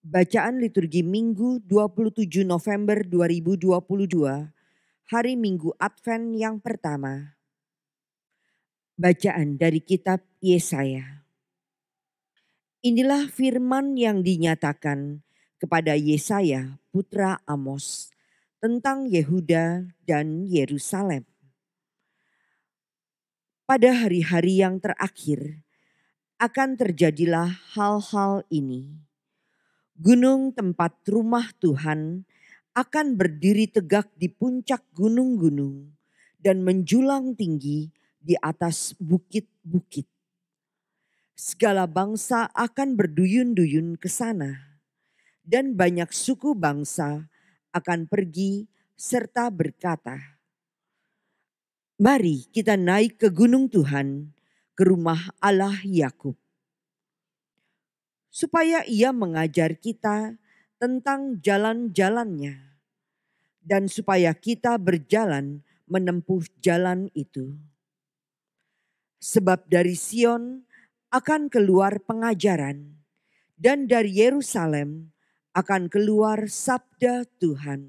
Bacaan liturgi Minggu 27 November 2022, hari Minggu Advent yang pertama. Bacaan dari kitab Yesaya. Inilah firman yang dinyatakan kepada Yesaya putra Amos tentang Yehuda dan Yerusalem. Pada hari-hari yang terakhir akan terjadilah hal-hal ini. Gunung tempat rumah Tuhan akan berdiri tegak di puncak gunung-gunung dan menjulang tinggi di atas bukit-bukit. Segala bangsa akan berduyun-duyun ke sana, dan banyak suku bangsa akan pergi serta berkata, "Mari kita naik ke gunung Tuhan, ke rumah Allah Yakub, supaya Ia mengajar kita tentang jalan-jalannya, dan supaya kita berjalan menempuh jalan itu. Sebab dari Sion akan keluar pengajaran, dan dari Yerusalem akan keluar sabda Tuhan.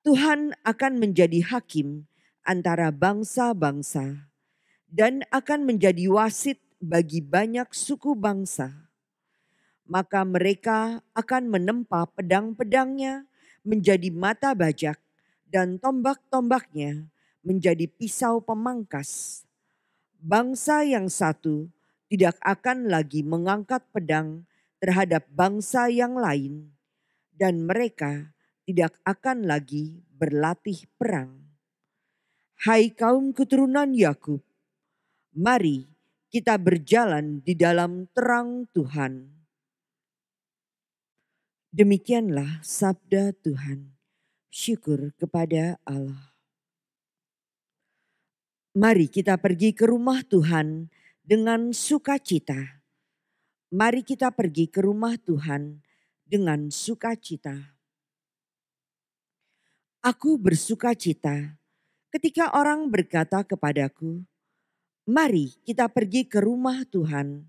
Tuhan akan menjadi hakim antara bangsa-bangsa dan akan menjadi wasit bagi banyak suku bangsa. Maka mereka akan menempa pedang-pedangnya menjadi mata bajak dan tombak-tombaknya menjadi pisau pemangkas. Bangsa yang satu tidak akan lagi mengangkat pedang terhadap bangsa yang lain, dan mereka tidak akan lagi berlatih perang. Hai kaum keturunan Yakub, mari kita berjalan di dalam terang Tuhan." Demikianlah sabda Tuhan. Syukur kepada Allah. Mari kita pergi ke rumah Tuhan dengan sukacita. Mari kita pergi ke rumah Tuhan dengan sukacita. Aku bersukacita ketika orang berkata kepadaku, "Mari kita pergi ke rumah Tuhan."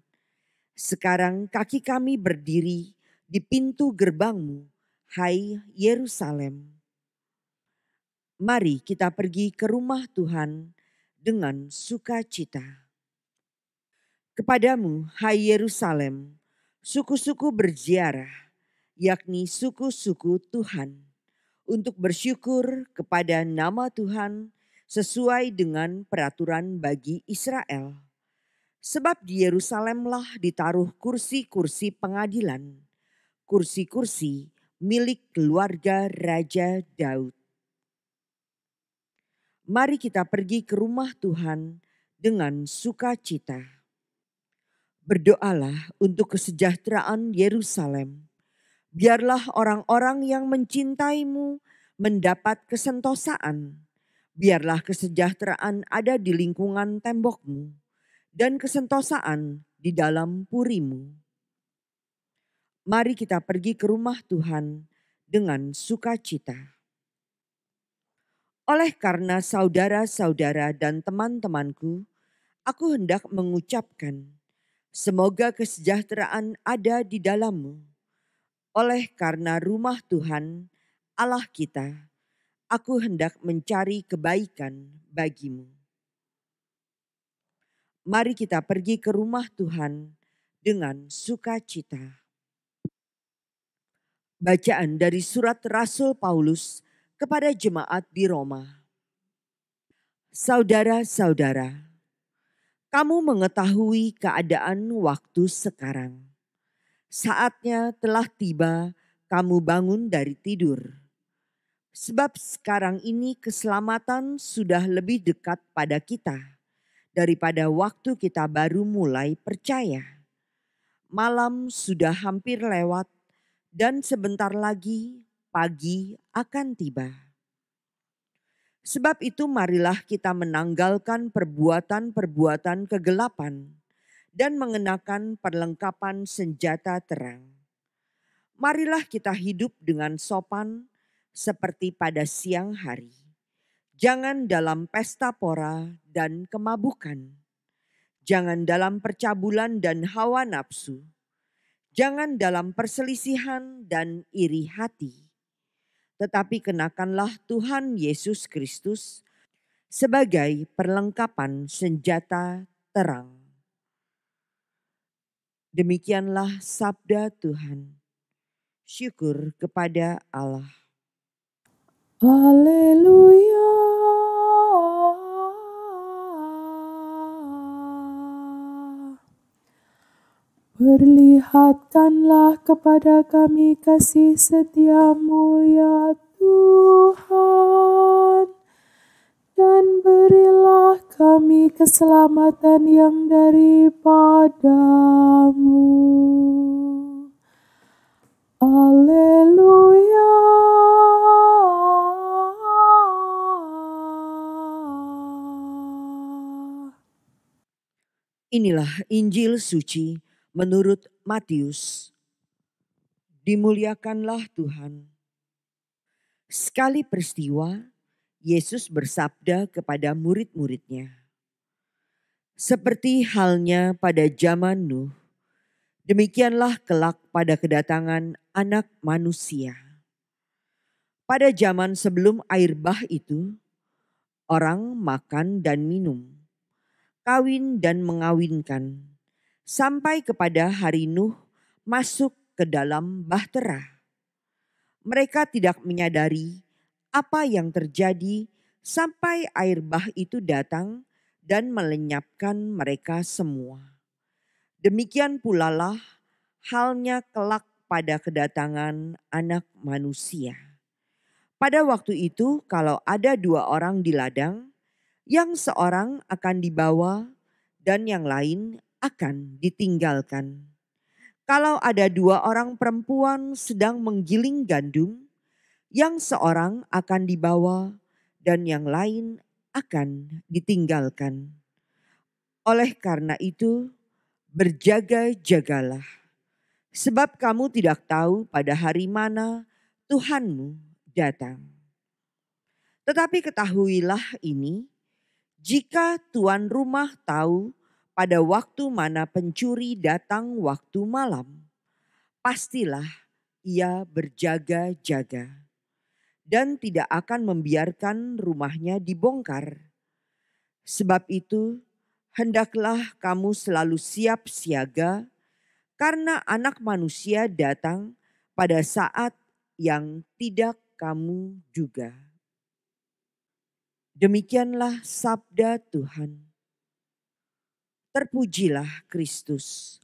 Sekarang kaki kami berdiri di pintu gerbangmu, hai Yerusalem. Mari kita pergi ke rumah Tuhan dengan sukacita. Kepadamu, hai Yerusalem, suku-suku berziarah, yakni suku-suku Tuhan, untuk bersyukur kepada nama Tuhan sesuai dengan peraturan bagi Israel. Sebab di Yerusalemlah ditaruh kursi-kursi pengadilan, kursi-kursi milik keluarga Raja Daud. Mari kita pergi ke rumah Tuhan dengan sukacita. Berdoalah untuk kesejahteraan Yerusalem. Biarlah orang-orang yang mencintaimu mendapat kesentosaan. Biarlah kesejahteraan ada di lingkungan tembokmu dan kesentosaan di dalam purimu. Mari kita pergi ke rumah Tuhan dengan sukacita. Oleh karena saudara-saudara dan teman-temanku, aku hendak mengucapkan, semoga kesejahteraan ada di dalammu. Oleh karena rumah Tuhan, Allah kita, aku hendak mencari kebaikan bagimu. Mari kita pergi ke rumah Tuhan dengan sukacita. Bacaan dari surat Rasul Paulus kepada jemaat di Roma. Saudara-saudara, kamu mengetahui keadaan waktu sekarang. Saatnya telah tiba kamu bangun dari tidur. Sebab sekarang ini keselamatan sudah lebih dekat pada kita daripada waktu kita baru mulai percaya. Malam sudah hampir lewat dan sebentar lagi pagi akan tiba. Sebab itu marilah kita menanggalkan perbuatan-perbuatan kegelapan dan mengenakan perlengkapan senjata terang. Marilah kita hidup dengan sopan seperti pada siang hari. Jangan dalam pesta pora dan kemabukan. Jangan dalam percabulan dan hawa nafsu. Jangan dalam perselisihan dan iri hati, tetapi kenakanlah Tuhan Yesus Kristus sebagai perlengkapan senjata terang. Demikianlah sabda Tuhan. Syukur kepada Allah. Haleluya. Perlihatkanlah kepada kami kasih setiamu ya Tuhan, dan berilah kami keselamatan yang daripadamu. Haleluya. Inilah Injil suci menurut Matius. Dimuliakanlah Tuhan. Sekali peristiwa, Yesus bersabda kepada murid-muridnya, "Seperti halnya pada zaman Nuh, demikianlah kelak pada kedatangan Anak Manusia. Pada zaman sebelum air bah itu, orang makan dan minum, kawin dan mengawinkan, sampai kepada hari Nuh masuk ke dalam bahtera. Mereka tidak menyadari apa yang terjadi sampai air bah itu datang dan melenyapkan mereka semua. Demikian pula lah halnya kelak pada kedatangan Anak Manusia. Pada waktu itu kalau ada 2 orang di ladang, yang seorang akan dibawa dan yang lain akan ditinggalkan. Kalau ada 2 orang perempuan sedang menggiling gandum, yang seorang akan dibawa dan yang lain akan ditinggalkan. Oleh karena itu, berjaga-jagalah, sebab kamu tidak tahu pada hari mana Tuhanmu datang. Tetapi ketahuilah ini, jika tuan rumah tahu pada waktu mana pencuri datang waktu malam, pastilah ia berjaga-jaga dan tidak akan membiarkan rumahnya dibongkar. Sebab itu, hendaklah kamu selalu siap siaga, karena Anak Manusia datang pada saat yang tidak kamu duga." Demikianlah sabda Tuhan. Terpujilah Kristus.